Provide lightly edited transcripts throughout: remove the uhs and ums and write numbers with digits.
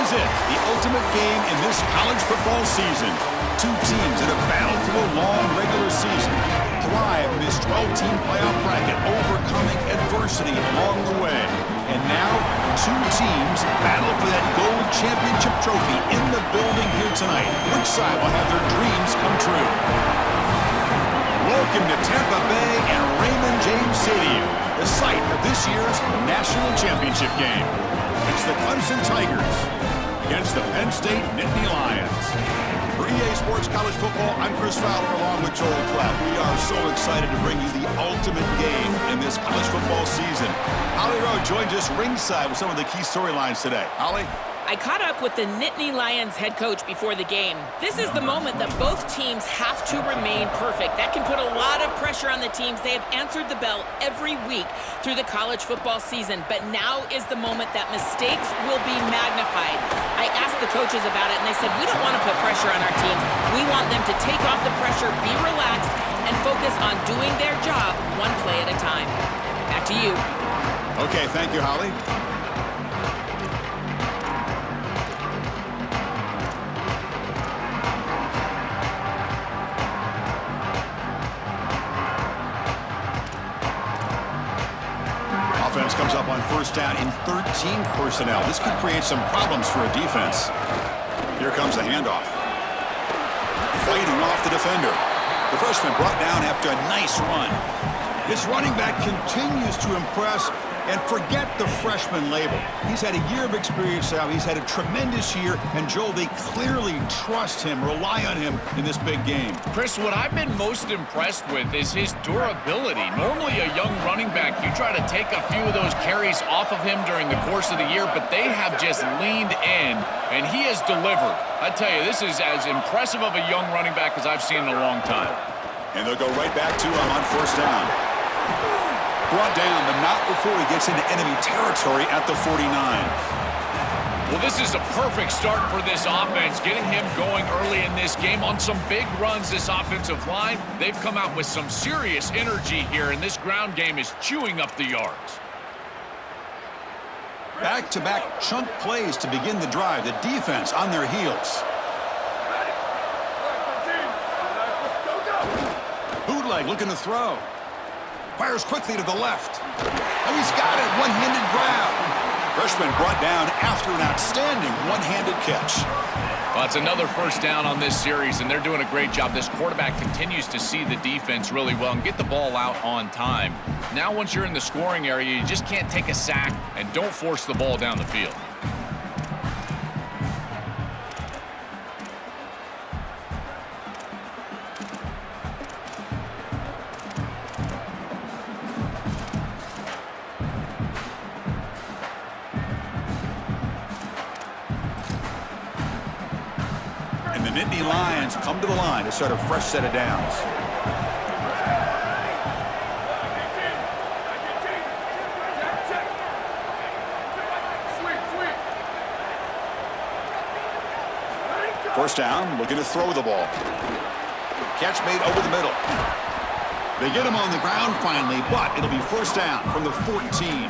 is it, the ultimate game in this college football season. Two teams that have battled through a long regular season, thrive in this 12-team playoff bracket, overcoming adversity along the way. And now, two teams battle for that gold championship trophy in the building here tonight. Which side will have their dreams come true? Welcome to Tampa Bay and Raymond James Stadium, the site of this year's national championship game. It's the Clemson Tigers against the Penn State Nittany Lions. For EA Sports College Football, I'm Chris Fowler along with Joel Klatt. We are so excited to bring you the ultimate game in this college football season. Holly Rowe joins us ringside with some of the key storylines today. Holly? I caught up with the Nittany Lions head coach before the game. This is the moment that both teams have to remain perfect. That can put a lot of pressure on the teams. They have answered the bell every week through the college football season, but now is the moment that mistakes will be magnified. I asked the coaches about it, and they said, we don't want to put pressure on our teams. We want them to take off the pressure, be relaxed, and focus on doing their job one play at a time. Back to you. Okay, thank you, Holly. Offense comes up on first down in 13 personnel. This could create some problems for a defense. Here comes the handoff. Fighting off the defender. The freshman brought down after a nice run. This running back continues to impress, and forget the freshman label. He's had a year of experience now. He's had a tremendous year, and Joel, they clearly trust him, rely on him in this big game. Chris, what I've been most impressed with is his durability. Normally a young running back, you try to take a few of those carries off of him during the course of the year, but they have just leaned in, and he has delivered. I tell you, this is as impressive of a young running back as I've seen in a long time. And they'll go right back to him on first down. Brought down, but not before he gets into enemy territory at the 49. Well, this is a perfect start for this offense, getting him going early in this game on some big runs. This offensive line, they've come out with some serious energy here, and this ground game is chewing up the yards. Back-to-back chunk plays to begin the drive. The defense on their heels. Bootleg looking to throw. Fires quickly to the left. Oh, he's got it. One-handed grab. Freshman brought down after an outstanding one-handed catch. Well, it's another first down on this series, and they're doing a great job. This quarterback continues to see the defense really well and get the ball out on time. Now, once you're in the scoring area, you just can't take a sack and don't force the ball down the field. The Nittany Lions come to the line to start a fresh set of downs. First down, looking to throw the ball. Catch made over the middle. They get him on the ground finally, but it'll be first down from the 14.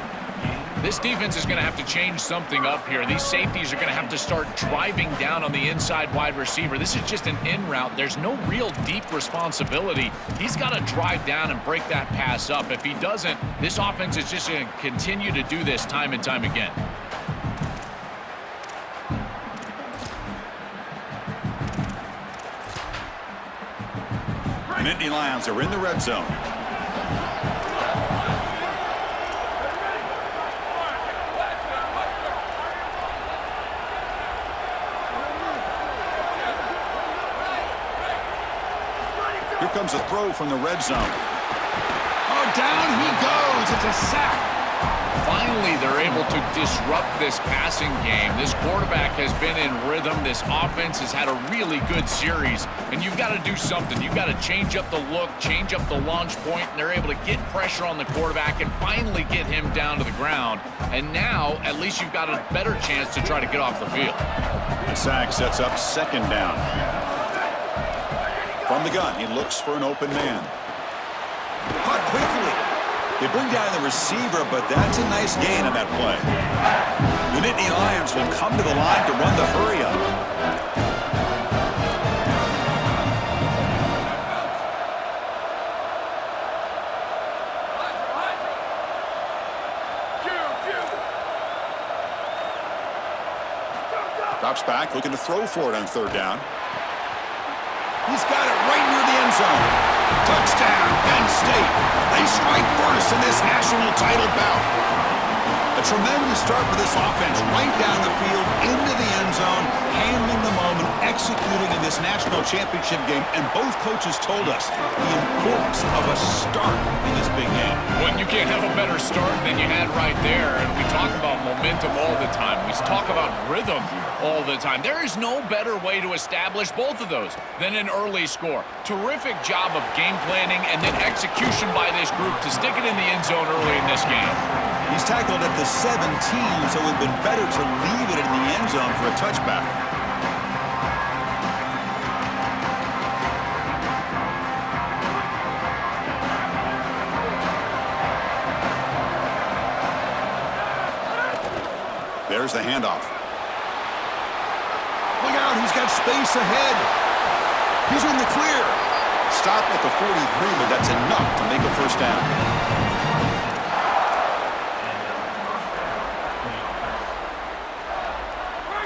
This defense is going to have to change something up here. These safeties are going to have to start driving down on the inside wide receiver. This is just an in route. There's no real deep responsibility. He's got to drive down and break that pass up. If he doesn't, this offense is just going to continue to do this time and time again. The Nittany Lions are in the red zone. Here comes a throw from the red zone. Oh, down he goes. It's a sack. Finally, they're able to disrupt this passing game. This quarterback has been in rhythm. This offense has had a really good series, and you've got to do something. You've got to change up the look, change up the launch point, and they're able to get pressure on the quarterback and finally get him down to the ground. And now, at least you've got a better chance to try to get off the field. The sack sets up second down. From the gun, he looks for an open man. Caught quickly. They bring down the receiver, but that's a nice gain on that play. The Nittany Lions will come to the line to run the hurry-up. Drops back, looking to throw for it on third down. He's got it right near the end zone. Touchdown, Penn State. They strike first in this national title bout. A tremendous start for this offense, right down the field, into the end zone, handling the moment, executing in this national championship game, and both coaches told us the importance of a start in this big game. Well, you can't have a better start than you had right there, and we talk about momentum all the time. We talk about rhythm all the time. There is no better way to establish both of those than an early score. Terrific job of game planning and then execution by this group to stick it in the end zone early in this game. He's tackled at the 17, so it would have been better to leave it in the end zone for a touchback. There's the handoff. Look out, he's got space ahead. He's in the clear. Stop at the 43, but that's enough to make a first down.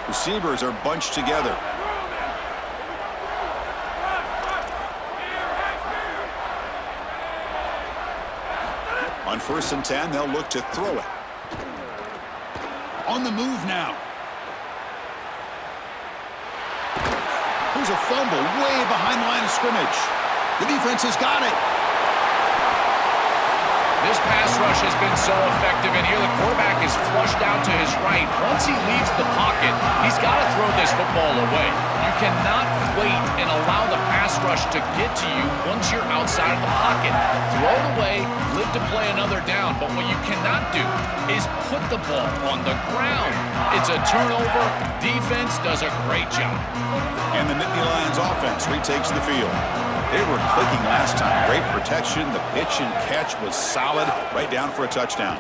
Receivers are bunched together. On 1st and 10, they'll look to throw it. On the move now. Here's a fumble way behind the line of scrimmage. The defense has got it. This pass rush has been so effective, and here the quarterback is flushed out to his right. Once he leaves the pocket, he's got to throw this football away. You cannot wait and allow the pass rush to get to you once you're outside of the pocket. Throw it away, live to play another down, but what you cannot do is put the ball on the ground. It's a turnover. Defense does a great job. And the Nittany Lions offense retakes the field. They were clicking last time. Great protection. The pitch and catch was solid. Right down for a touchdown.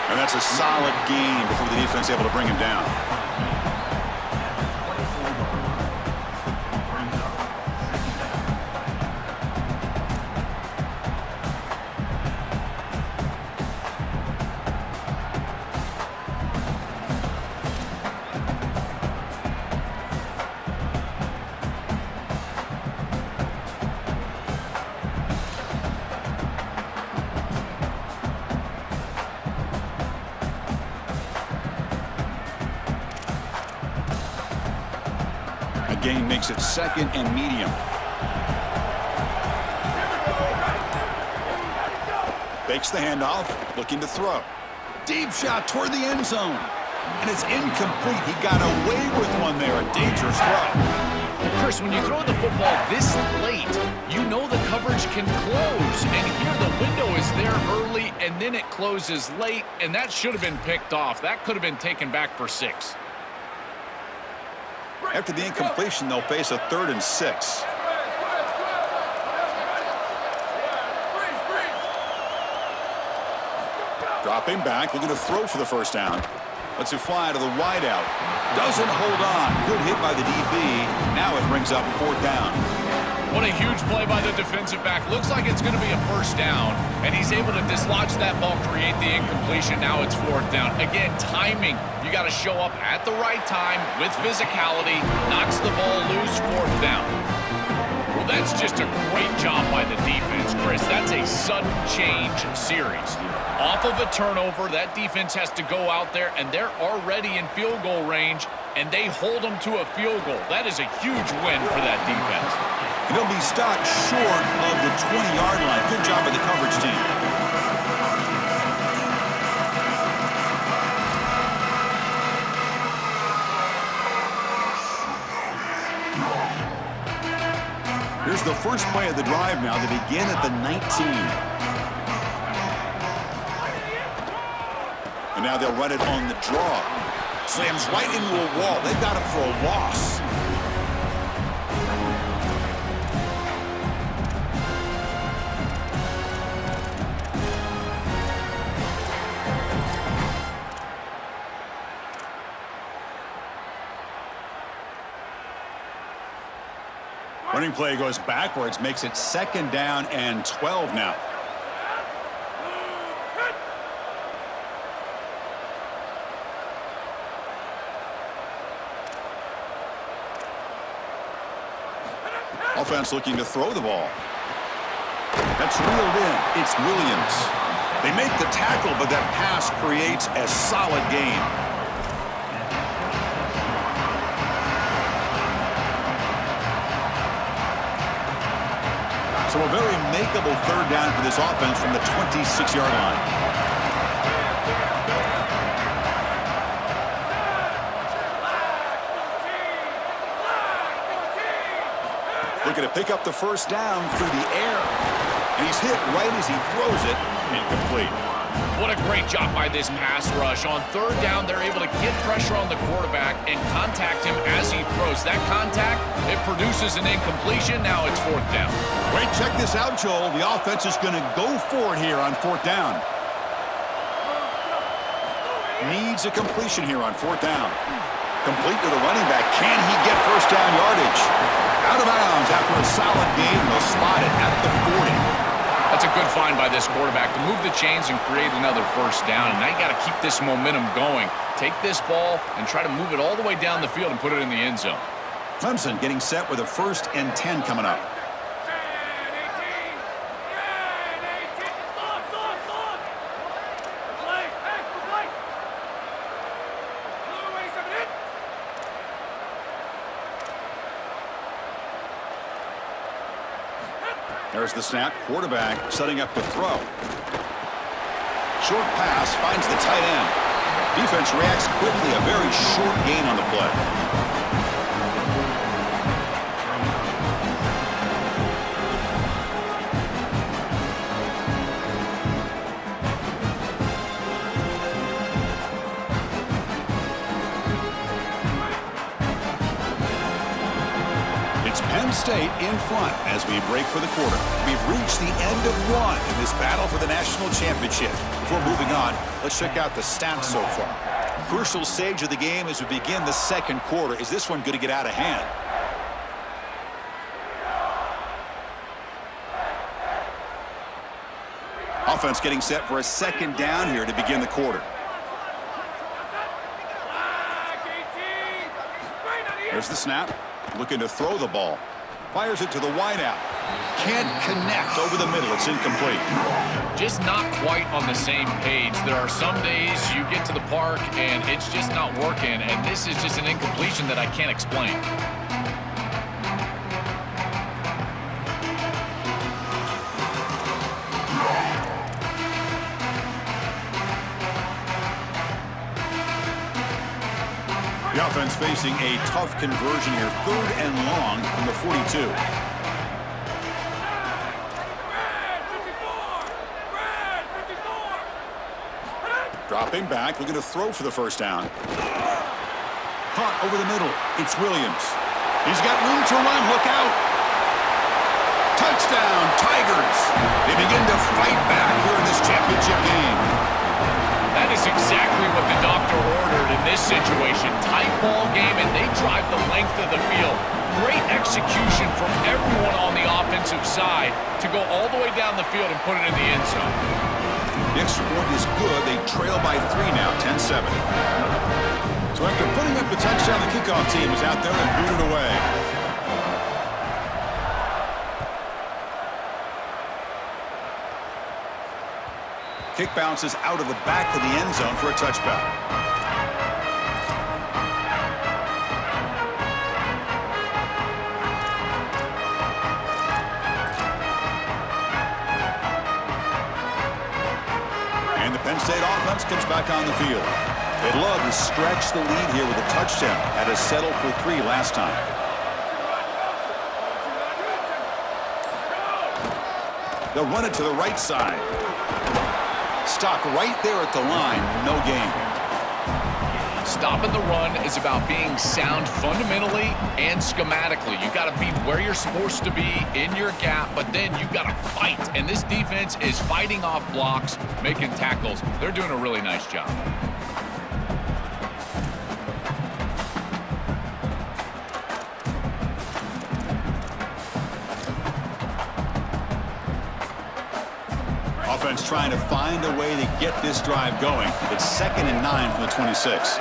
And that's a solid gain before the defense able to bring him down. Gain makes it 2nd and medium. Fakes the handoff, looking to throw. Deep shot toward the end zone. And it's incomplete. He got away with one there. A dangerous throw. Chris, when you throw the football this late, you know the coverage can close. And here the window is there early, and then it closes late, and that should have been picked off. That could have been taken back for 6. After the incompletion, they'll face a 3rd and 6. Dropping back, looking to throw for the first down. Lets it fly to the wideout. Doesn't hold on. Good hit by the DB. Now it brings up 4th down. What a huge play by the defensive back. Looks like it's going to be a first down, and he's able to dislodge that ball, create the incompletion. Now it's 4th down. Again, timing. You got to show up at the right time with physicality. Knocks the ball loose, 4th down. Well, that's just a great job by the defense, Chris. That's a sudden change series. Off of a turnover, that defense has to go out there, and they're already in field goal range, and they hold them to a field goal. That is a huge win for that defense. It'll be stopped short of the 20-yard line. Good job by the coverage team. Here's the first play of the drive now. They begin at the 19. And now they'll run it on the draw. Slams right into a wall. They've got him for a loss. Running play goes backwards, makes it 2nd down and 12 now. Offense looking to throw the ball. That's reeled in. It's Williams. They make the tackle, but that pass creates a solid gain. So a very makeable 3rd down for this offense from the 26-yard line. Looking to pick up the 1st down through the air. And he's hit right as he throws it. Incomplete. What a great job by this pass rush. On 3rd down, they're able to get pressure on the quarterback and contact him as he throws. That contact, it produces an incompletion. Now it's 4th down. Wait, check this out, Joel. The offense is going to go for it here on 4th down. Needs a completion here on 4th down. Complete to the running back. Can he get 1st down yardage? Out of bounds after a solid game. They'll spot it at the 40. That's a good find by this quarterback to move the chains and create another 1st down. And now you got to keep this momentum going. Take this ball and try to move it all the way down the field and put it in the end zone. Clemson getting set with a 1st and 10 coming up. There's the snap. Quarterback setting up to throw. Short pass finds the tight end. Defense reacts quickly. A very short gain on the play. Penn State in front as we break for the quarter. We've reached the end of one in this battle for the national championship. Before moving on, let's check out the stats so far. Crucial stage of the game as we begin the 2nd quarter. Is this one going to get out of hand? Offense getting set for a 2nd down here to begin the quarter. There's the snap. Looking to throw the ball. Fires it to the wideout. Can't connect over the middle. It's incomplete. Just not quite on the same page. There are some days you get to the park and it's just not working, and this is just an incompletion that I can't explain. The offense facing a tough conversion here. 3rd and long from the 42. Dropping back, looking to throw for the 1st down. Caught over the middle. It's Williams. He's got room to run. Look out. Touchdown, Tigers. They begin to fight back here in this championship game. That is exactly what the doctor ordered in this situation. Tight ball game, and they drive the length of the field. Great execution from everyone on the offensive side to go all the way down the field and put it in the end zone. The extra point is good. They trail by 3 now, 10-7. So after putting up the touchdown, the kickoff team is out there and booted away. Kick bounces out of the back of the end zone for a touchback. And the Penn State offense comes back on the field. They'd love to stretch the lead here with a touchdown. Had to settle for 3 last time. They'll run it to the right side. Stopped right there at the line. No gain. Stopping the run is about being sound fundamentally and schematically. You got to be where you're supposed to be in your gap, but then you got to fight. And this defense is fighting off blocks, making tackles. They're doing a really nice job. Offense trying to find a way to get this drive going. It's 2nd and 9 from the 26.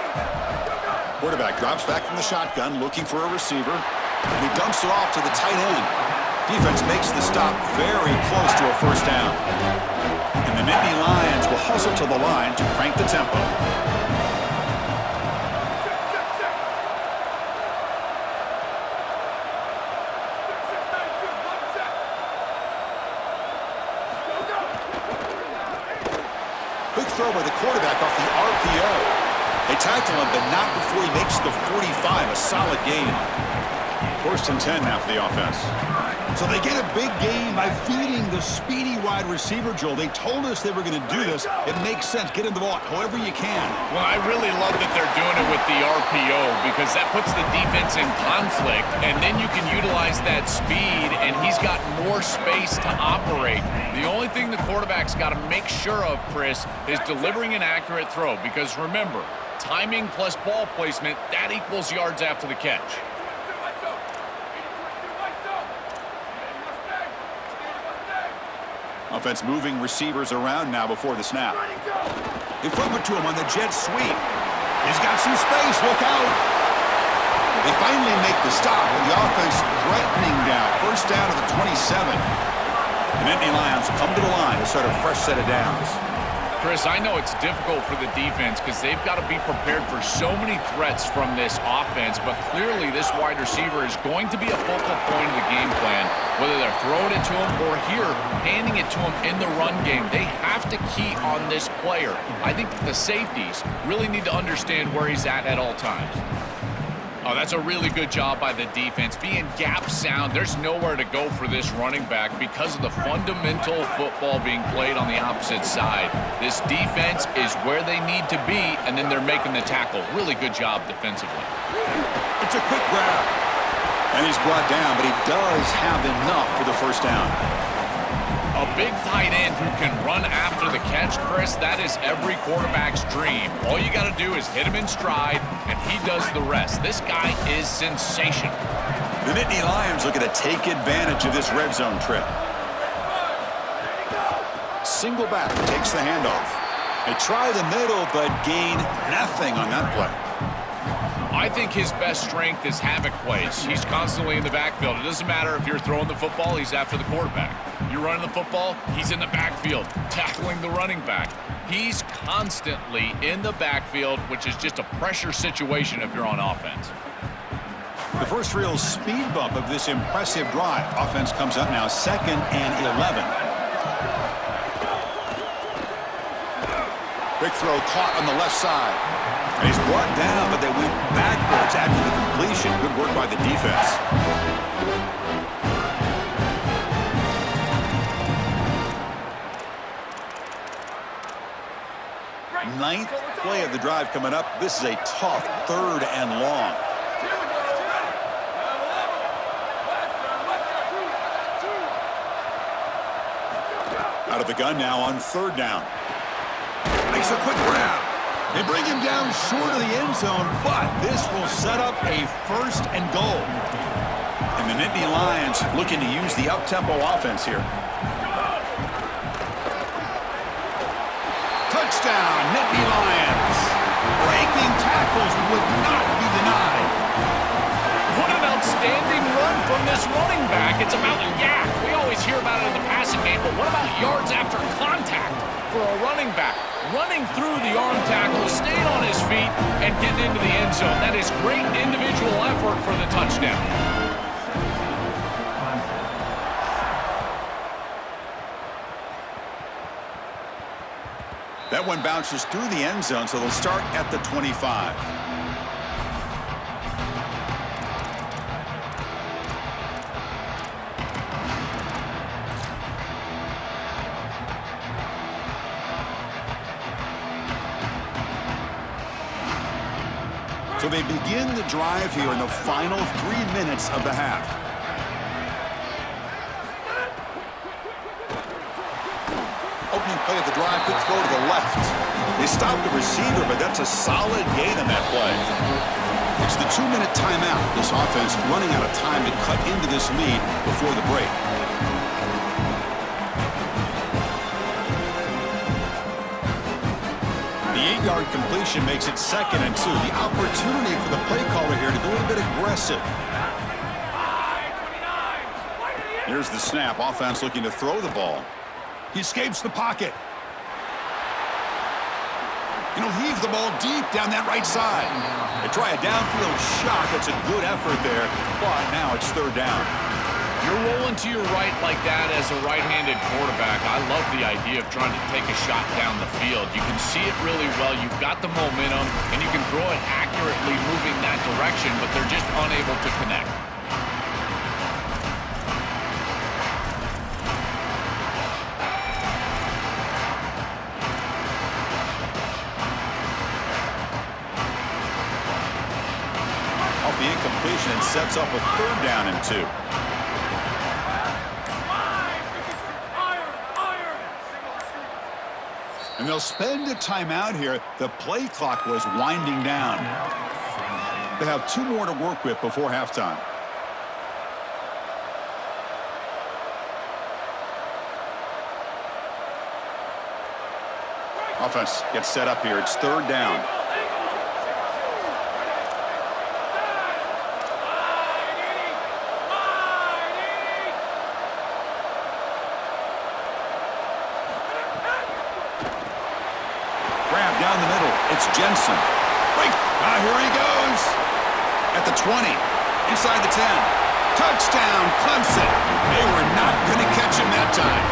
Quarterback drops back from the shotgun, looking for a receiver. And he dumps it off to the tight end. Defense makes the stop very close to a first down. And the Nittany Lions will hustle to the line to crank the tempo. Quick throw by the quarterback off the RPO. They tackle him, but not before he makes the 45, a solid gain. 1st and 10 now for the offense. So they get a big gain by feeding the speedy wide receiver, Joel. They told us they were going to do this. It makes sense. Get in the ball however you can. Well, I really love that they're doing it with the RPO because that puts the defense in conflict, and then you can utilize that speed, and he's got more space to operate. The only thing the quarterback's got to make sure of, Chris, is delivering an accurate throw because, remember, timing plus ball placement, that equals yards after the catch. Offense moving receivers around now before the snap. They flip it to him on the jet sweep. He's got some space. Look out. They finally make the stop with the offense threatening down. First down to the 27. The Nittany Lions come to the line to start a fresh set of downs. Chris, I know it's difficult for the defense because they've got to be prepared for so many threats from this offense, but clearly this wide receiver is going to be a focal point of the game plan, whether they're throwing it to him or here, handing it to him in the run game. They have to key on this player. I think the safeties really need to understand where he's at all times. Oh, that's a really good job by the defense. Being gap sound, there's nowhere to go for this running back because of the fundamental football being played on the opposite side. This defense is where they need to be, and then they're making the tackle. Really good job defensively. It's a quick grab. And he's brought down, but he does have enough for the first down. A big tight end who can run after the catch, Chris, that is every quarterback's dream. All you got to do is hit him in stride, and he does the rest. This guy is sensational. The Nittany Lions looking to take advantage of this red zone trip. Single back takes the handoff. They try the middle, but gain nothing on that play. I think his best strength is havoc plays. He's constantly in the backfield. It doesn't matter if you're throwing the football, he's after the quarterback. You're running the football, he's in the backfield, tackling the running back. He's constantly in the backfield, which is just a pressure situation if you're on offense. The first real speed bump of this impressive drive. Offense comes up now 2nd and 11. Big throw caught on the left side. And he's brought down, but they went backwards after the completion. Good work by the defense. Ninth play of the drive coming up. This is a tough 3rd and long. Out of the gun now on 3rd down. Makes a quick grab. They bring him down short of the end zone, but this will set up a 1st and goal. And the Nittany Lions looking to use the up-tempo offense here. Touchdown, Nittany Lions. Breaking tackles would not be denied. What an outstanding run from this running back. It's about yak. We always hear about it in the passing game, but what about yards after contact for a running back? Running through the arm tackle, staying on his feet, and getting into the end zone. That is great individual effort for the touchdown. That one bounces through the end zone, so they'll start at the 25. So they begin the drive here in the final 3 minutes of the half. Opening play of the drive, quick throw to the left. They stop the receiver, but that's a solid gain on that play. It's the 2-minute timeout. This offense running out of time to cut into this lead before the break. 20-yard completion makes it 2nd and 2. The opportunity for the play caller here to go a little bit aggressive. Here's the snap. Offense looking to throw the ball. He escapes the pocket. And he'll heave the ball deep down that right side. They try a downfield shot. That's a good effort there, but now it's 3rd down. You're rolling to your right like that as a right-handed quarterback. I love the idea of trying to take a shot down the field. You can see it really well. You've got the momentum, and you can throw it accurately moving that direction, but they're just unable to connect. Off the incompletion, and sets up a 3rd down and 2. And they'll spend a timeout here. The play clock was winding down. They have 2 more to work with before halftime. Offense gets set up here. It's 3rd down. Down the middle, it's Jensen. Wait, here he goes. At the 20, inside the 10. Touchdown, Clemson. They were not going to catch him that time.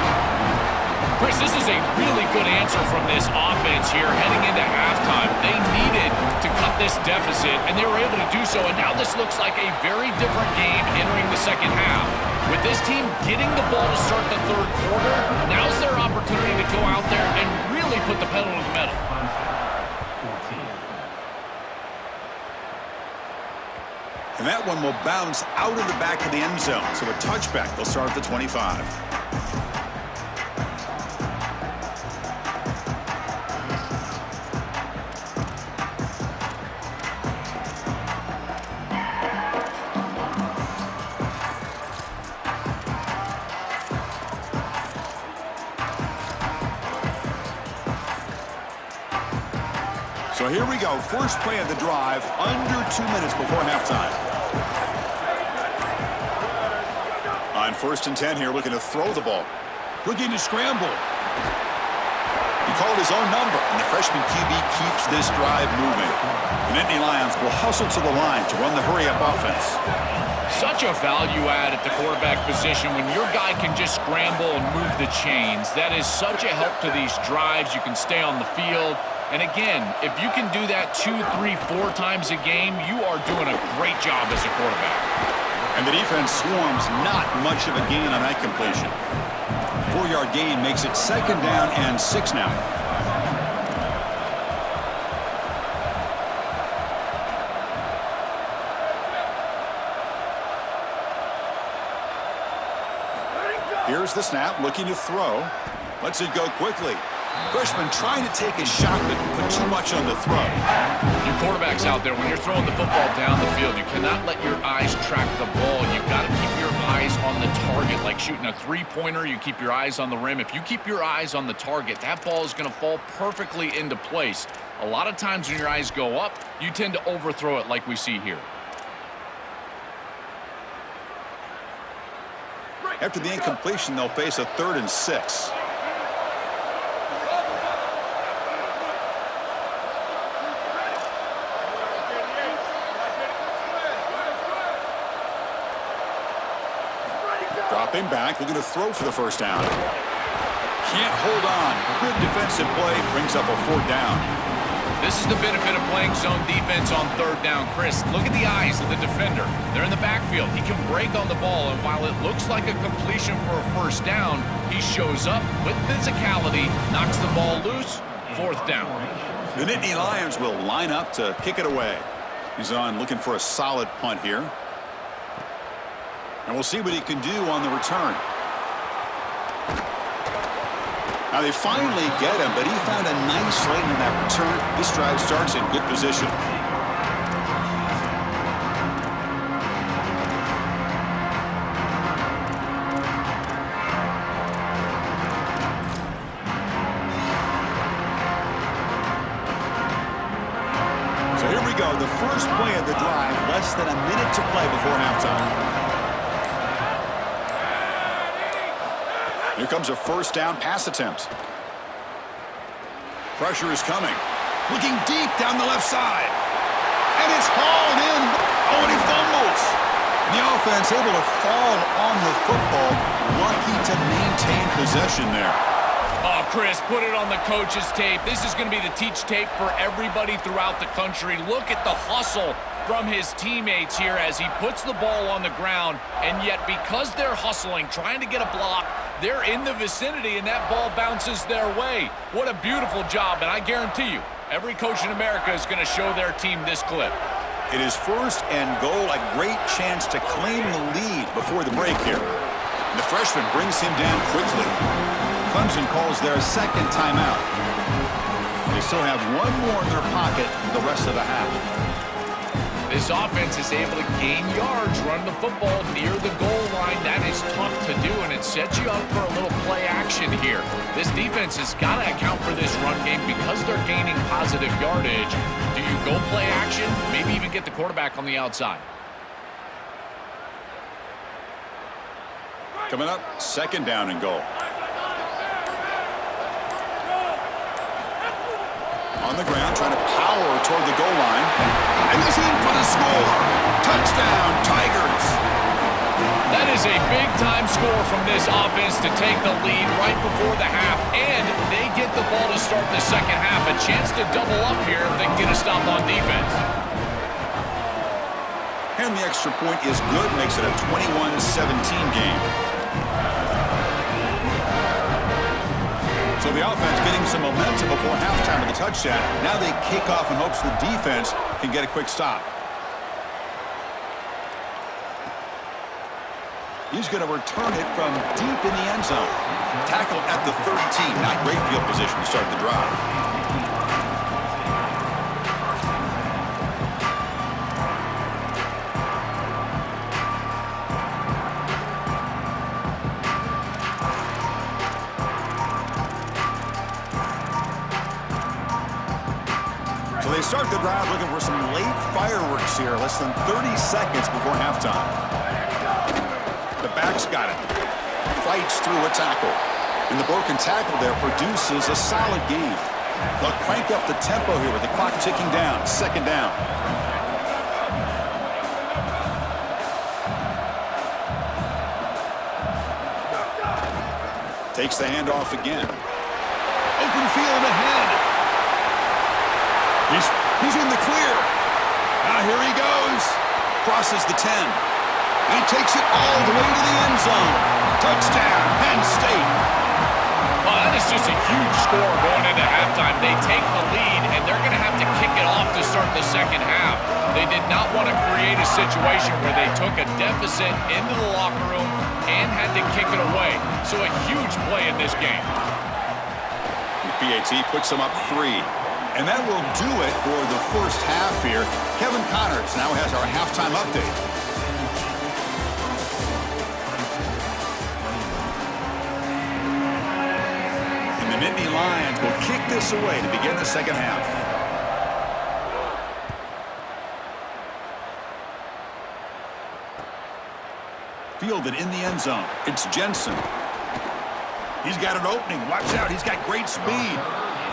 Chris, this is a really good answer from this offense here heading into halftime. They needed to cut this deficit, and they were able to do so, and now this looks like a very different game entering the 2nd half. With this team getting the ball to start the 3rd quarter, now's their opportunity to go out there and really put the pedal to the metal. And that one will bounce out of the back of the end zone. So a touchback. They'll start at the 25. So here we go. First play of the drive, under 2 minutes before halftime. On 1st and 10 here, looking to throw the ball. Looking to scramble. He called his own number, and the freshman QB keeps this drive moving. The Nittany Lions will hustle to the line to run the hurry-up offense. Such a value add at the quarterback position when your guy can just scramble and move the chains. That is such a help to these drives. You can stay on the field. And again, if you can do that 2, 3, 4 times a game, you are doing a great job as a quarterback. And the defense swarms, not much of a gain on that completion. 4-yard gain makes it 2nd down and 6 now. Here's the snap, looking to throw. Lets it go quickly. Freshman trying to take a shot, but put too much on the throw. Your quarterback's out there. When you're throwing the football down the field, you cannot let your eyes track the ball. You've got to keep your eyes on the target. Like shooting a 3-pointer, you keep your eyes on the rim. If you keep your eyes on the target, that ball is going to fall perfectly into place. A lot of times when your eyes go up, you tend to overthrow it like we see here. After the incompletion, they'll face a 3rd and 6. Dropping back, looking to throw for the 1st down. Can't hold on. Good defensive play, brings up a 4th down. This is the benefit of playing zone defense on 3rd down. Chris, look at the eyes of the defender. They're in the backfield. He can break on the ball, and while it looks like a completion for a 1st down, he shows up with physicality, knocks the ball loose, 4th down. The Nittany Lions will line up to kick it away. He's on looking for a solid punt here. And we'll see what he can do on the return. Now they finally get him, but he found a nice lane in that return. This drive starts in good position. So here we go, the first play of the drive, less than a minute to play before halftime. Here comes a first down pass attempt. Pressure is coming. Looking deep down the left side. And it's hauled in. Oh, and he fumbles. The offense able to fall on the football. Lucky to maintain possession there. Oh, Chris, put it on the coach's tape. This is going to be the teach tape for everybody throughout the country. Look at the hustle from his teammates here as he puts the ball on the ground, and yet because they're hustling, trying to get a block, they're in the vicinity, and that ball bounces their way. What a beautiful job, and I guarantee you, every coach in America is going to show their team this clip. It is first and goal, a great chance to claim the lead before the break here. And the freshman brings him down quickly. Clemson calls their second timeout. They still have one more in their pocket for the rest of the half. This offense is able to gain yards running the football near the goal line. That is tough to do, and it sets you up for a little play action here. This defense has got to account for this run game because they're gaining positive yardage. Do you go play action? Maybe even get the quarterback on the outside. Coming up, second down and goal. On the ground, trying to power toward the goal line. And he's in for the score. Touchdown, Tigers. That is a big-time score from this offense to take the lead right before the half, and they get the ball to start the second half. A chance to double up here if they can get a stop on defense. And the extra point is good, makes it a 21-17 game. So the offense getting some momentum before halftime with the touchdown. Now they kick off in hopes the defense can get a quick stop. He's going to return it from deep in the end zone. Tackled at the 13. Not great field position to start the drive. So they start the drive looking for some late fireworks here, less than 30 seconds before halftime. The back's got it. Fights through a tackle. And the broken tackle there produces a solid gain. They'll crank up the tempo here with the clock ticking down. Second down. Takes the handoff again. Open field ahead. He's in the clear. Now here he goes. Crosses the 10. He takes it all the way to the end zone. Touchdown, Penn State. Well, that is just a huge score going into halftime. They take the lead, and they're going to have to kick it off to start the second half. They did not want to create a situation where they took a deficit into the locker room and had to kick it away. So a huge play in this game. The PAT puts them up 3. And that will do it for the first half here. Kevin Connors now has our halftime update. And the Nittany Lions will kick this away to begin the second half. Fielded in the end zone. It's Jensen. He's got an opening. Watch out. He's got great speed.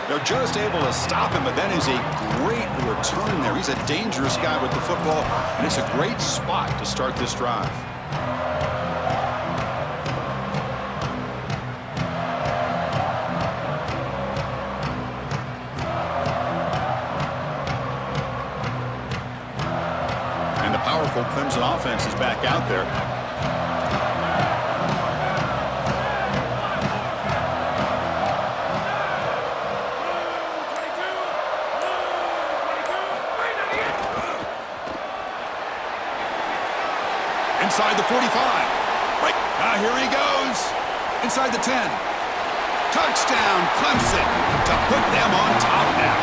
They're just able to stop him, but that is a great return there. He's a dangerous guy with the football, and it's a great spot to start this drive. And the powerful Clemson offense is back out there. Inside the 45. Right. Now here he goes. Inside the 10. Touchdown, Clemson, to put them on top now.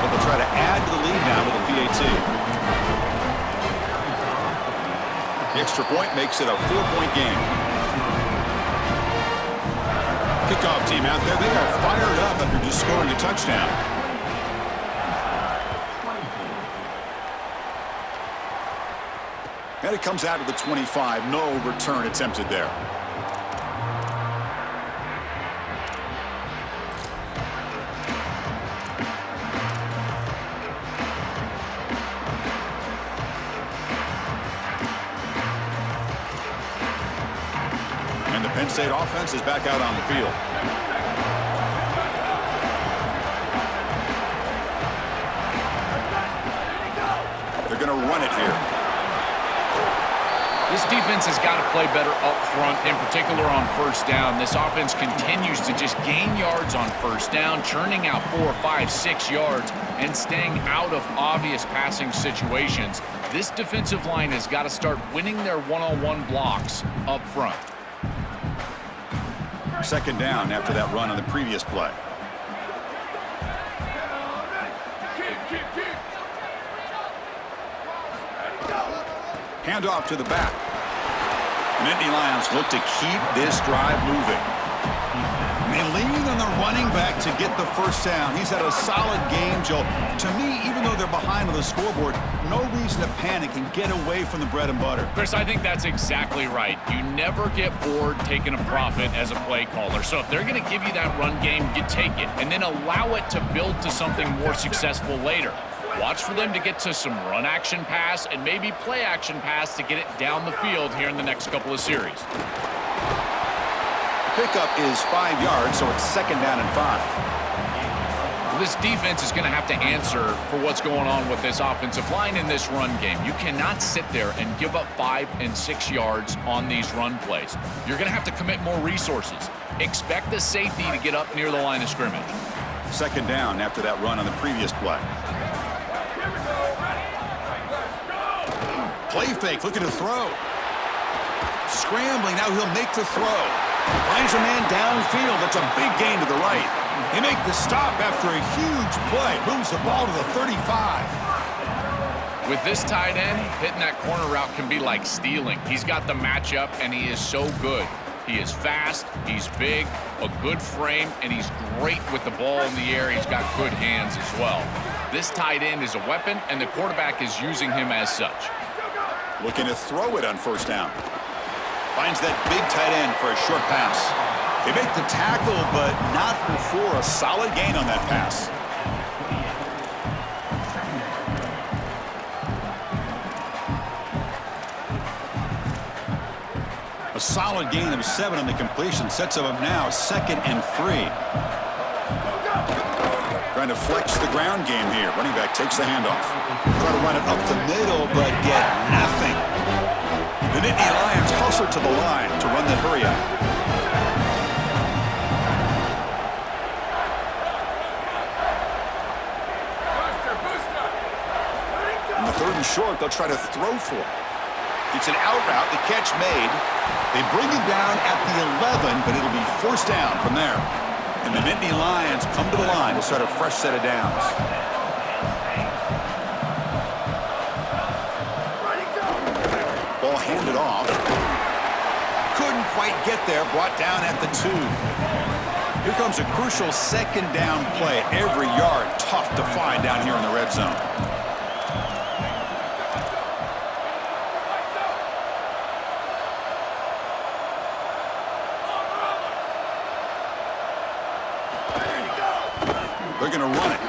So they'll try to add to the lead now with a PAT. The extra point makes it a 4-point game. Kickoff team out there. They are fired up after just scoring a touchdown. And it comes out to the 25. No return attempted there. And the Penn State offense is back out on the field. They're going to run it here. This defense has got to play better up front, in particular on first down. This offense continues to just gain yards on first down, churning out 4, 5, 6 yards, and staying out of obvious passing situations. This defensive line has got to start winning their one-on-one blocks up front. Second down after that run on the previous play. Handoff to the back. And Nittany Lions look to keep this drive moving. And they lean on the running back to get the first down. He's had a solid game, Joe. To me, even though they're behind on the scoreboard, no reason to panic and get away from the bread and butter. Chris, I think that's exactly right. You never get bored taking a profit as a play caller. So if they're going to give you that run game, you take it and then allow it to build to something more successful later. Watch for them to get to some run action pass and maybe play action pass to get it down the field here in the next couple of series. Pickup is 5 yards, so it's second down and 5. Well, this defense is going to have to answer for what's going on with this offensive line in this run game. You cannot sit there and give up 5 and 6 yards on these run plays. You're going to have to commit more resources. Expect the safety to get up near the line of scrimmage. Second down after that run on the previous play. Play fake, looking to throw. Scrambling, now he'll make the throw. Finds a man downfield. That's a big gain to the right. They make the stop after a huge play. Moves the ball to the 35. With this tight end, hitting that corner route can be like stealing. He's got the matchup, and he is so good. He is fast, he's big, a good frame, and he's great with the ball in the air. He's got good hands as well. This tight end is a weapon, and the quarterback is using him as such. Looking to throw it on first down. Finds that big tight end for a short pass. They make the tackle, but not before a solid gain on that pass. A solid gain of 7 on the completion sets them up now 2nd and 3. Trying to flex the ground game here. Running back takes the handoff. Try to run it up the middle, but get nothing. The Nittany Lions hustle to the line to run the hurry up. On the 3rd and short, they'll try to throw for it. It's an out route. The catch made. They bring him down at the 11, but it'll be first down from there. And the Nittany Lions come to the line to start a fresh set of downs. Ball handed off. Couldn't quite get there. Brought down at the 2. Here comes a crucial second down play. Every yard tough to find down here in the red zone. They're going to run it.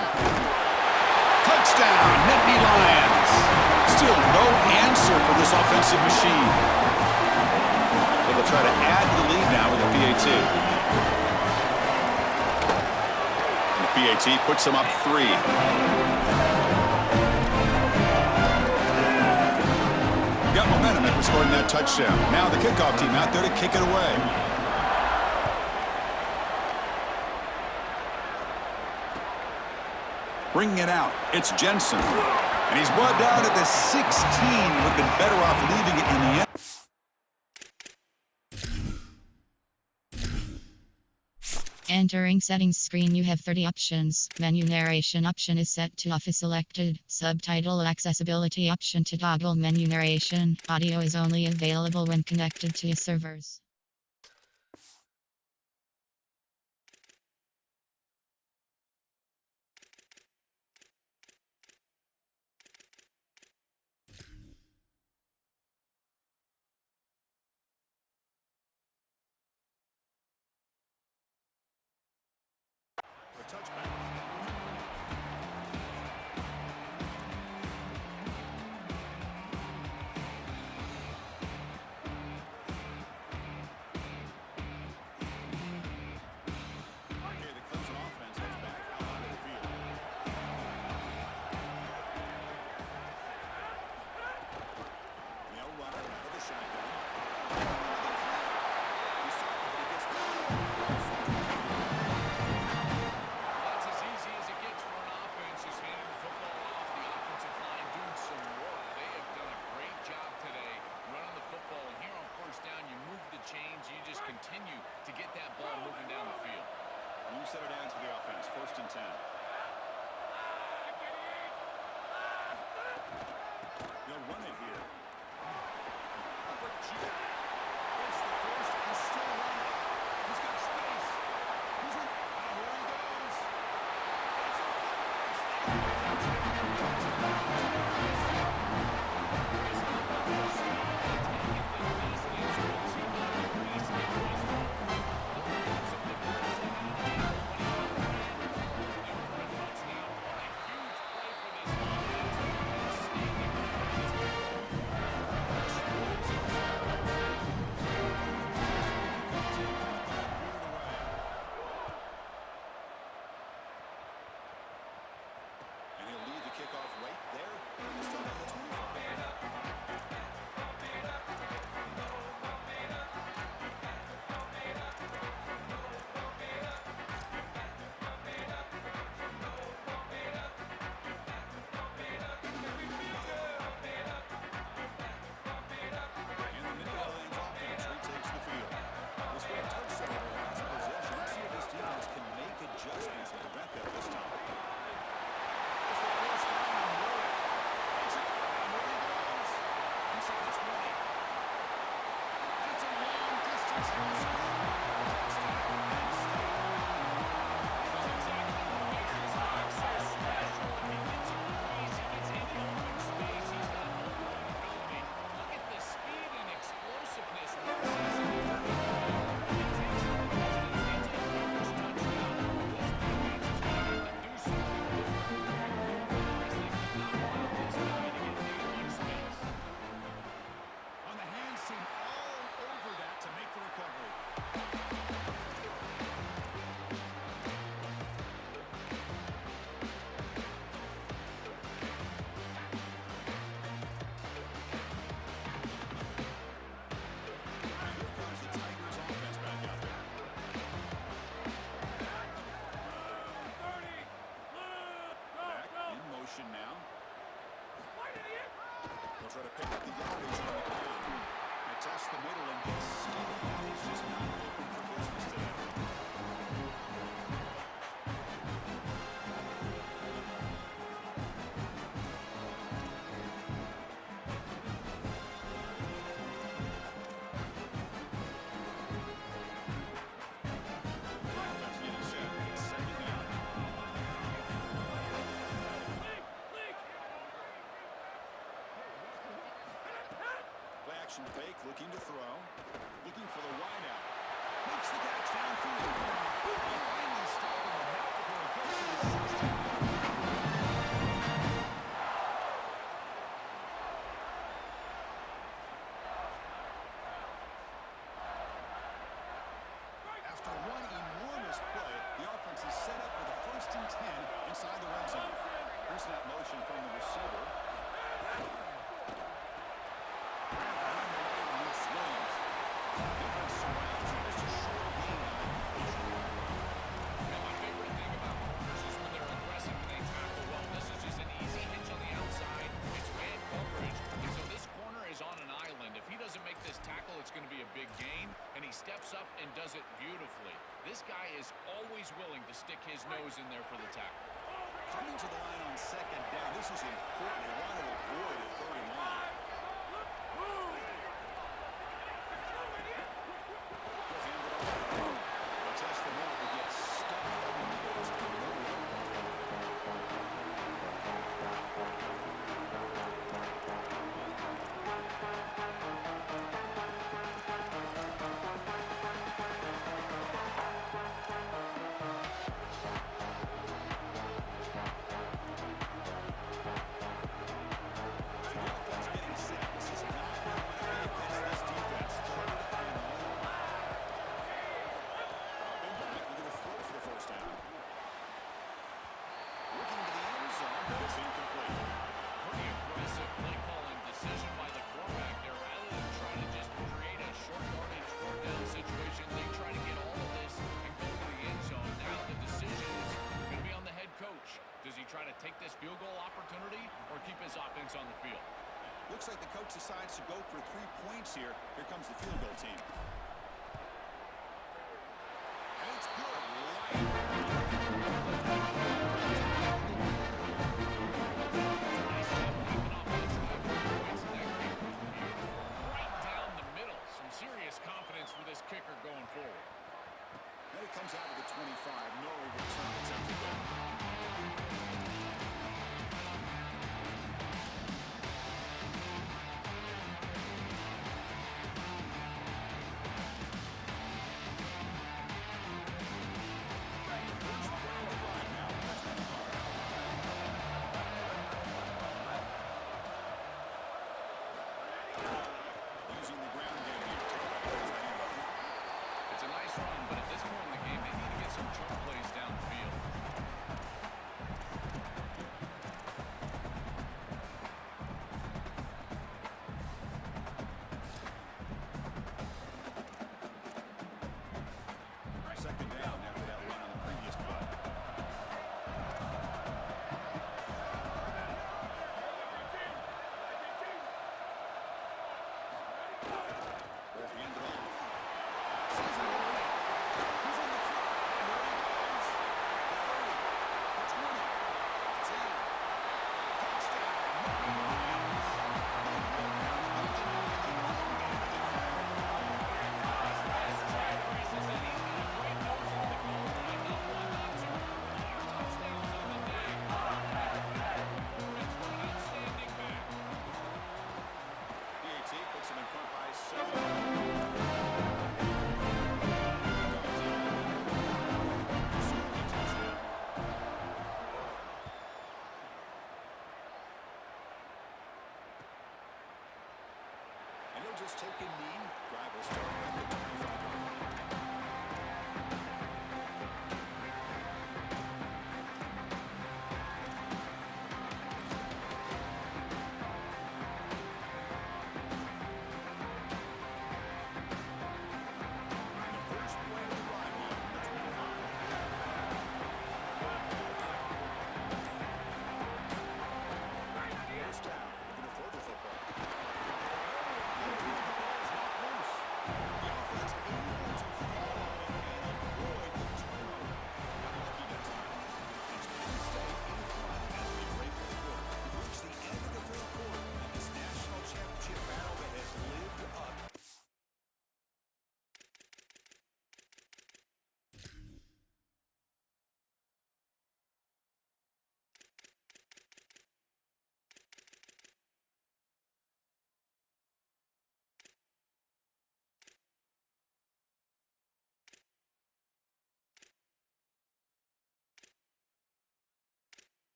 Touchdown, Nittany Lions. Still no answer for this offensive machine. So they'll try to add to the lead now with a PAT. And the PAT puts them up 3. Got momentum after scoring that touchdown. Now the kickoff team out there to kick it away. Bringing it out, it's Jensen. And he's brought down at the 16. Would have been better off leaving it in the end. Entering settings screen, you have 30 options. Menu narration option is set to off is selected. Subtitle accessibility option to toggle menu narration. Audio is only available when connected to your servers. continue to get that ball moving down the field. New set of downs for the offense. 1st and 10. They'll run it here. A quick check. It's the first. He's still running. He's got space. He's in. And here he goes. It's a They'll try to pick up the yardage on the ground. They test the middle and get stuck. He's just not open for business today. Offense getting set. It's 2nd down. Play action fake, looking to throw. Looking for the wide out. Makes the catch downfield. He finally stopped him the back before he gets to the 60. After one enormous play, the offense is set up with a 1st and 10 inside the red zone. Here's that motion from the receiver. It's going to be a big gain, and he steps up and does it beautifully. This guy is always willing to stick his nose in there for the tackle. Coming to the line on 2nd down, this is important. They want to avoid a 3rd and long. He'll hand it off. They'll test the middle to get stuck. And he goes nowhere. Does he try to take this field goal opportunity or keep his offense on the field? Looks like the coach decides to go for 3 points here. Here comes the field goal team. They'll just take a knee. Drive will start at the 25-yard line.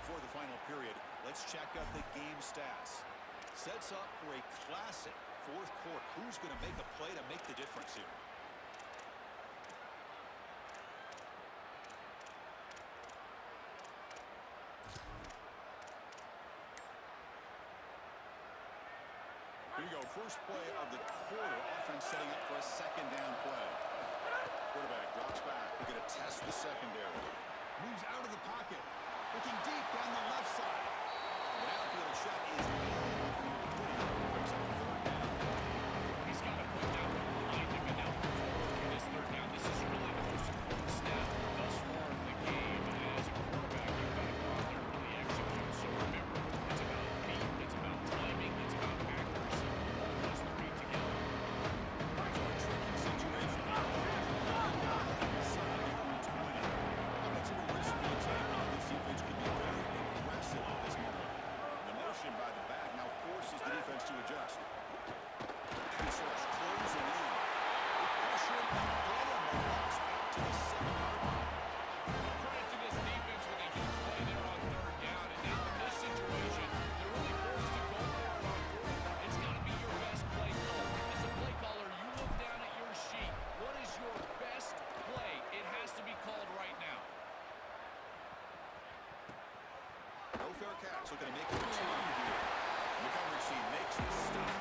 Before the final period, let's check out the game stats. Sets up for a classic fourth quarter. Who's going to make a play to make the difference here? Here you go, first play of the quarter. Offense setting up for a second down play. Quarterback drops back. They're going to test the secondary. Moves out of the pocket. Looking deep down the left side. The downfield shot is incomplete. Brings up third down. He's got to put that one behind him and now move forward for this third down. This is really the most important snap thus far in the game. And as a quarterback, you've got to go out there and really execute. So remember, it's about beat, it's about timing, it's about accuracy. All those three together. Here's a tricky situation. How much of a risk will it take? This defense can be very aggressive at this moment. The motion by the back now forces the defense to adjust. This rush closing in. Pressure and play on the box back to the 7-yard line. Credit to this defense with a huge play there on third down. And now in this situation, they're really forced to go for it on fourth. It's got to be your best play call. As a play caller, you look down at your sheet. What is your best play? It has to be called right now. No fair catch. Looking to make a return here. McCovery makes the stop.